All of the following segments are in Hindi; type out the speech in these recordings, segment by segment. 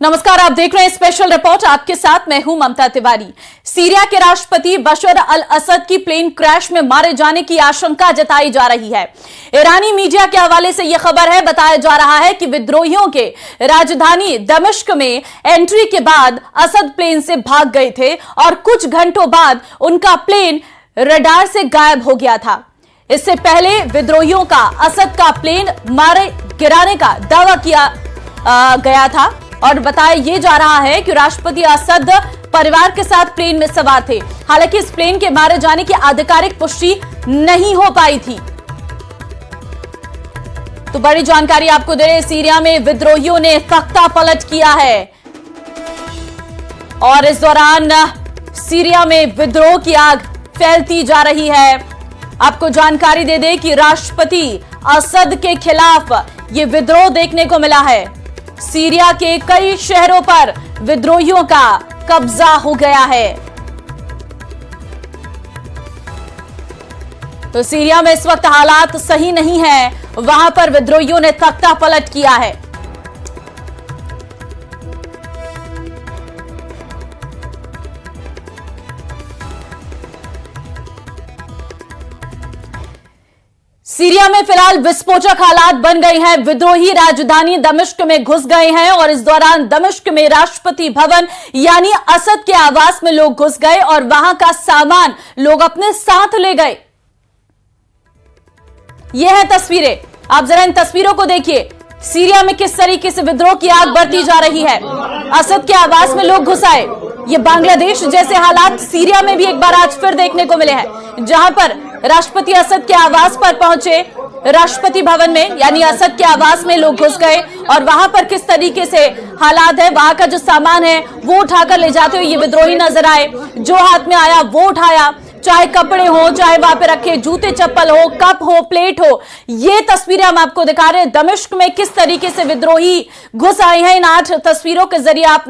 नमस्कार, आप देख रहे हैं स्पेशल रिपोर्ट। आपके साथ मैं हूं ममता तिवारी। सीरिया के राष्ट्रपति बशर अल असद की प्लेन क्रैश में मारे जाने की आशंका जताई जा रही है। ईरानी मीडिया के हवाले से यह खबर है। बताया जा रहा है कि विद्रोहियों के राजधानी दमिश्क में एंट्री के बाद असद प्लेन से भाग गए थे और कुछ घंटों बाद उनका प्लेन रडार से गायब हो गया था। इससे पहले विद्रोहियों का असद का प्लेन मारे गिराने का दावा किया गया था और बताया यह जा रहा है कि राष्ट्रपति असद परिवार के साथ प्लेन में सवार थे। हालांकि इस प्लेन के मारे जाने की आधिकारिक पुष्टि नहीं हो पाई थी। तो बड़ी जानकारी आपको दे रहे, सीरिया में विद्रोहियों ने तख्ता पलट किया है और इस दौरान सीरिया में विद्रोह की आग फैलती जा रही है। आपको जानकारी दे दें कि राष्ट्रपति असद के खिलाफ यह विद्रोह देखने को मिला है। सीरिया के कई शहरों पर विद्रोहियों का कब्जा हो गया है। तो सीरिया में इस वक्त हालात सही नहीं है, वहां पर विद्रोहियों ने तख्ता पलट किया है। सीरिया में फिलहाल विस्फोटक हालात बन गए हैं। विद्रोही राजधानी दमिश्क में घुस गए हैं और इस दौरान दमिश्क में राष्ट्रपति भवन यानी असद के आवास में लोग घुस गए और वहां का सामान लोग अपने साथ ले गए। यह है तस्वीरें, आप जरा इन तस्वीरों को देखिए। सीरिया में किस तरीके से विद्रोह की आग बढ़ती जा रही है। असद के आवास में लोग घुस आए। ये बांग्लादेश जैसे हालात सीरिया में भी एक बार आज फिर देखने को मिले हैं, जहां पर राष्ट्रपति असद के आवास पर पहुंचे, राष्ट्रपति भवन में यानी असद के आवास में लोग घुस गए और वहां पर किस तरीके से हालात है, वहां का जो सामान है वो उठाकर ले जाते हुए ये विद्रोही नजर आए। जो हाथ में आया वो उठाया, चाहे कपड़े हो, चाहे वहां पे रखे जूते चप्पल हो, कप हो, प्लेट हो। ये तस्वीरें हम आपको दिखा रहे हैं दमिश्क में किस तरीके से विद्रोही घुस आए हैं। इन 8 तस्वीरों के जरिए आप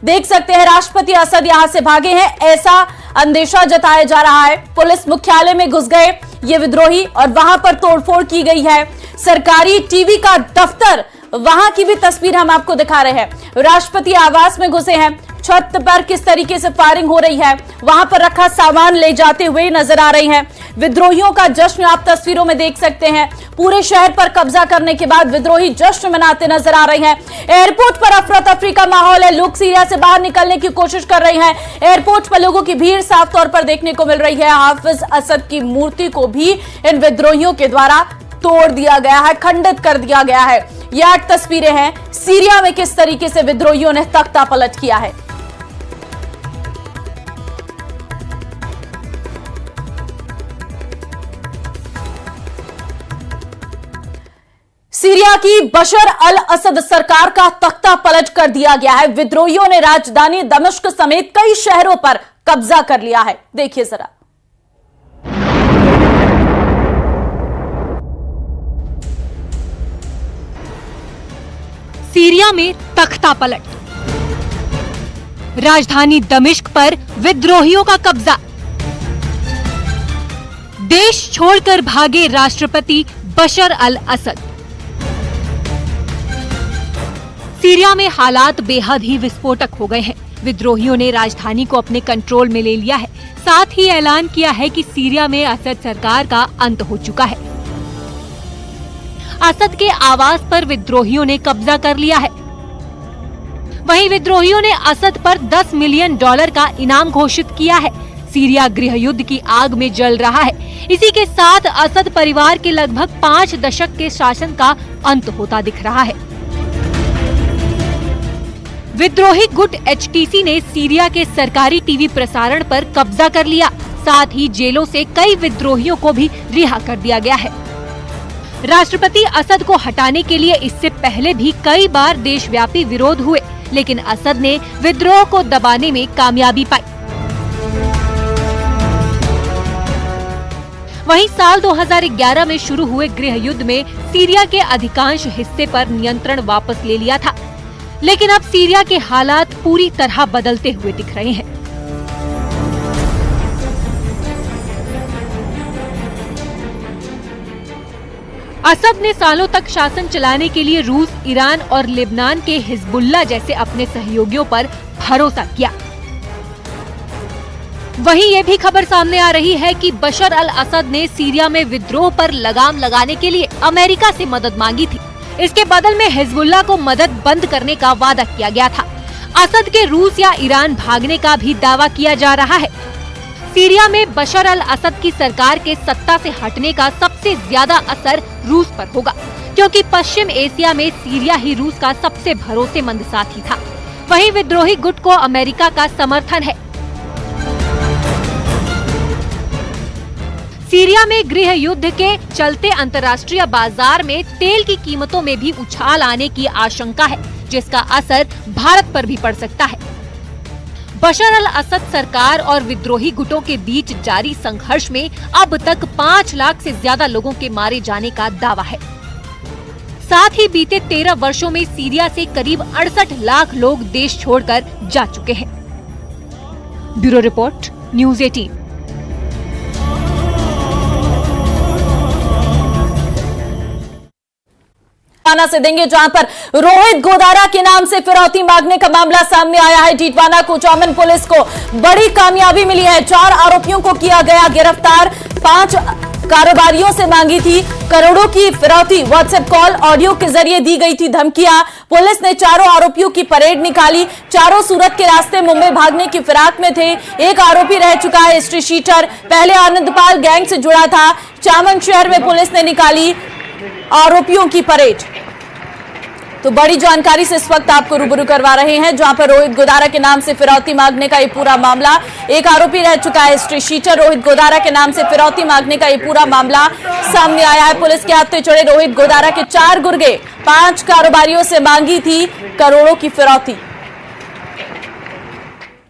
देख सकते हैं राष्ट्रपति असद यहां से भागे हैं, ऐसा अंदेशा जताया जा रहा है। पुलिस मुख्यालय में घुस गए ये विद्रोही और वहां पर तोड़फोड़ की गई है। सरकारी टीवी का दफ्तर, वहां की भी तस्वीर हम आपको दिखा रहे हैं। राष्ट्रपति आवास में घुसे हैं, छत पर किस तरीके से फायरिंग हो रही है, वहां पर रखा सामान ले जाते हुए नजर आ रहे हैं। विद्रोहियों का जश्न आप तस्वीरों में देख सकते हैं। पूरे शहर पर कब्जा करने के बाद विद्रोही जश्न मनाते नजर आ रहे हैं। एयरपोर्ट पर अफरा तफरी का माहौल है, लोग सीरिया से बाहर निकलने की कोशिश कर रहे हैं। एयरपोर्ट पर लोगों की भीड़ साफ तौर पर देखने को मिल रही है। हाफिज असद की मूर्ति को भी इन विद्रोहियों के द्वारा तोड़ दिया गया है, खंडित कर दिया गया है। ये 8 तस्वीरें हैं सीरिया में किस तरीके से विद्रोहियों ने तख्ता पलट किया है। सीरिया की बशर अल असद सरकार का तख्ता पलट कर दिया गया है। विद्रोहियों ने राजधानी दमिश्क समेत कई शहरों पर कब्जा कर लिया है। देखिए जरा। सीरिया में तख्ता पलट, राजधानी दमिश्क पर विद्रोहियों का कब्जा, देश छोड़कर भागे राष्ट्रपति बशर अल असद। सीरिया में हालात बेहद ही विस्फोटक हो गए हैं। विद्रोहियों ने राजधानी को अपने कंट्रोल में ले लिया है। साथ ही ऐलान किया है कि सीरिया में असद सरकार का अंत हो चुका है। असद के आवास पर विद्रोहियों ने कब्जा कर लिया है। वहीं विद्रोहियों ने असद पर $10 मिलियन का इनाम घोषित किया है। सीरिया गृह युद्ध की आग में जल रहा है। इसी के साथ असद परिवार के लगभग 5 दशक के शासन का अंत होता दिख रहा है। विद्रोही गुट HTC ने सीरिया के सरकारी टीवी प्रसारण पर कब्जा कर लिया। साथ ही जेलों से कई विद्रोहियों को भी रिहा कर दिया गया है। राष्ट्रपति असद को हटाने के लिए इससे पहले भी कई बार देशव्यापी विरोध हुए, लेकिन असद ने विद्रोह को दबाने में कामयाबी पाई। वहीं साल 2011 में शुरू हुए गृह युद्ध में सीरिया के अधिकांश हिस्से पर नियंत्रण वापस ले लिया था, लेकिन अब सीरिया के हालात पूरी तरह बदलते हुए दिख रहे हैं। असद ने सालों तक शासन चलाने के लिए रूस, ईरान और लेबनान के हिजबुल्लाह जैसे अपने सहयोगियों पर भरोसा किया। वहीं ये भी खबर सामने आ रही है कि बशर अल असद ने सीरिया में विद्रोह पर लगाम लगाने के लिए अमेरिका से मदद मांगी थी। इसके बदल में हिजबुल्लाह को मदद बंद करने का वादा किया गया था। असद के रूस या ईरान भागने का भी दावा किया जा रहा है। सीरिया में बशर अल असद की सरकार के सत्ता से हटने का सबसे ज्यादा असर रूस पर होगा, क्योंकि पश्चिम एशिया में सीरिया ही रूस का सबसे भरोसेमंद साथी था। वहीं विद्रोही गुट को अमेरिका का समर्थन है। सीरिया में गृह युद्ध के चलते अंतर्राष्ट्रीय बाजार में तेल की कीमतों में भी उछाल आने की आशंका है, जिसका असर भारत पर भी पड़ सकता है। बशर अल असद सरकार और विद्रोही गुटों के बीच जारी संघर्ष में अब तक 5 लाख से ज्यादा लोगों के मारे जाने का दावा है। साथ ही बीते 13 वर्षों में सीरिया से करीब 68 लाख लोग देश छोड़कर जा चुके हैं। Bureau report, news 18। से देंगे, जहां पर रोहित गोदारा के नाम से फिरौती मांगने का मामला सामने आया है। डीडवाना कुचामन पुलिस को बड़ी कामयाबी मिली है। 4 आरोपियों को किया गया गिरफ्तार। 5 कारोबारियों से मांगी थी करोड़ों की फिरौती। व्हाट्सएप कॉल, ऑडियो के जरिए दी गई थी धमकियां। पुलिस ने चारों आरोपियों की परेड निकाली। चारों सूरत के रास्ते मुंबई भागने की फिराक में थे। एक आरोपी रह चुका है हिस्ट्री शीटर, पहले आनंदपाल गैंग से जुड़ा था। चामन शहर में पुलिस ने निकाली आरोपियों की परेड। तो बड़ी जानकारी से इस वक्त आपको रूबरू करवा रहे हैं, जहां पर रोहित गोदारा के नाम से फिरौती मांगने का ये पूरा मामला, एक आरोपी रह चुका है हिस्ट्री शीटर। रोहित गोदारा के नाम से फिरौती मांगने का ये पूरा मामला सामने आया है। पुलिस के हाथ चढ़े रोहित गोदारा के 4 गुर्गे, 5 कारोबारियों से मांगी थी करोड़ों की फिरौती।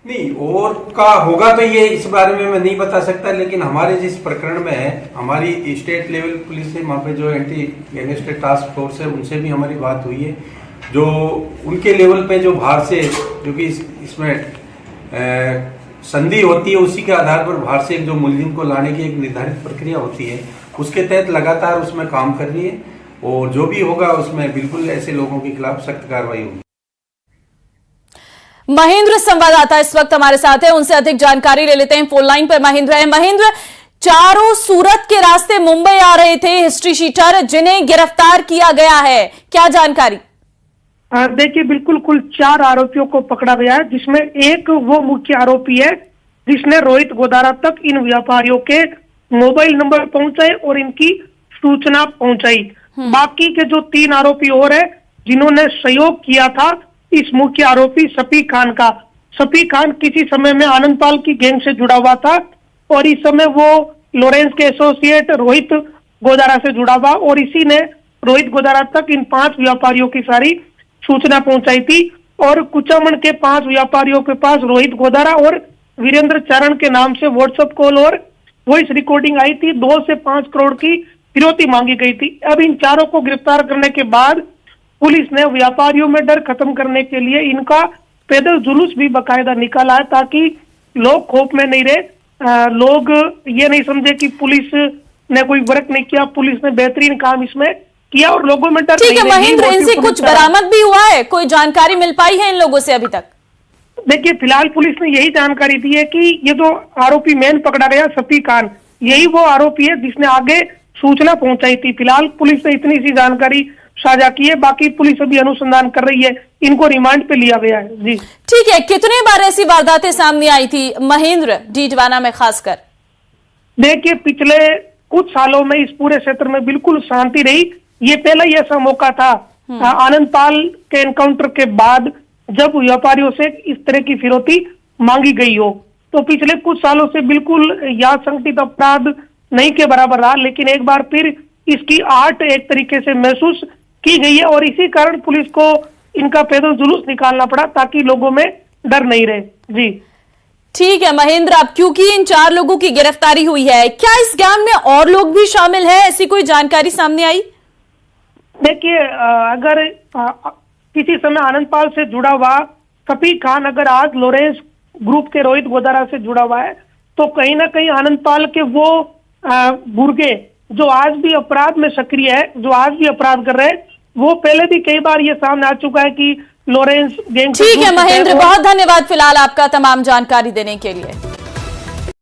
नहीं, और का होगा तो ये इस बारे में मैं नहीं बता सकता, लेकिन हमारे जिस प्रकरण में है, हमारी स्टेट लेवल पुलिस से वहाँ पे जो एंटी गैंगस्टर टास्क फोर्स है, उनसे भी हमारी बात हुई है। जो उनके लेवल पे जो बाहर से, जो कि इसमें संधि होती है, उसी के आधार पर बाहर से जो मुलजिम को लाने की एक निर्धारित प्रक्रिया होती है, उसके तहत लगातार उसमें काम कर रही है। और जो भी होगा उसमें बिल्कुल ऐसे लोगों के खिलाफ सख्त कार्रवाई होगी। महेंद्र संवाददाता इस वक्त हमारे साथ है, उनसे अधिक जानकारी ले लेते हैं। फोन लाइन पर महेंद्र है। महेंद्र, चारों सूरत के रास्ते मुंबई आ रहे थे हिस्ट्री शीटर, जिन्हें गिरफ्तार किया गया है, क्या जानकारी? देखिए, बिल्कुल कुल 4 आरोपियों को पकड़ा गया है, जिसमें एक वो मुख्य आरोपी है जिसने रोहित गोदारा तक इन व्यापारियों के मोबाइल नंबर पहुंचाए और इनकी सूचना पहुंचाई। बाकी के जो 3 आरोपी और है जिन्होंने सहयोग किया था इस मुख्य आरोपी सफी खान का। सफी खान किसी समय में आनंदपाल की गैंग से जुड़ा हुआ था और इस समय वो लॉरेंस के एसोसिएट रोहित गोदारा से जुड़ा हुआ, और इसी ने रोहित गोदारा तक इन 5 व्यापारियों की सारी सूचना पहुंचाई थी। और कुचामन के 5 व्यापारियों के पास रोहित गोदारा और वीरेंद्र चरण के नाम से व्हाट्सएप कॉल और वॉइस रिकॉर्डिंग आई थी। 2 से 5 करोड़ की फिरौती मांगी गई थी। अब इन चारों को गिरफ्तार करने के बाद पुलिस ने व्यापारियों में डर खत्म करने के लिए इनका पैदल जुलूस भी बाकायदा निकाला है, ताकि लोग खौफ में नहीं रहे। लोग ये नहीं समझे कि पुलिस ने कोई वर्क नहीं किया। पुलिस ने बेहतरीन काम इसमें किया और लोगों में डर। ठीक है महेंद्र, इनसे कुछ बरामद भी हुआ है? कोई जानकारी मिल पाई है इन लोगों से अभी तक? देखिए, फिलहाल पुलिस ने यही जानकारी दी है कि ये जो आरोपी मेन पकड़ा गया सफी खान, यही वो आरोपी है जिसने आगे सूचना पहुंचाई थी। फिलहाल पुलिस ने इतनी सी जानकारी साझा की है, बाकी पुलिस अभी अनुसंधान कर रही है। इनको रिमांड पे लिया गया है। जी ठीक है, कितने बार ऐसी वारदातें सामने आई थी महेंद्र डीडवाना में खासकर? देखिए, पिछले कुछ सालों में इस पूरे क्षेत्र में बिल्कुल शांति रही। ये पहला ही ऐसा मौका था आनंदपाल के एनकाउंटर के बाद जब व्यापारियों से इस तरह की फिरौती मांगी गई हो। तो पिछले कुछ सालों से बिल्कुल यह संगठित अपराध नहीं के बराबर रहा, लेकिन एक बार फिर इसकी आर्ट एक तरीके से महसूस की गई है और इसी कारण पुलिस को इनका पैदल जुलूस निकालना पड़ा ताकि लोगों में डर नहीं रहे। जी ठीक है महेंद्र, अब क्योंकि इन 4 लोगों की गिरफ्तारी हुई है, क्या इस गैंग में और लोग भी शामिल हैं? ऐसी कोई जानकारी सामने आई? देखिए, अगर किसी समय आनंदपाल से जुड़ा हुआ सफी खान अगर आज लॉरेंस ग्रुप के रोहित गोदारा से जुड़ा हुआ है, तो कहीं ना कहीं आनंदपाल के वो गुर्गे जो आज भी अपराध में सक्रिय है, जो आज भी अपराध कर रहे हैं, वो पहले भी कई बार ये सामने आ चुका है कि लॉरेंस गैंग। ठीक है महेंद्र, बहुत धन्यवाद फिलहाल आपका तमाम जानकारी देने के लिए।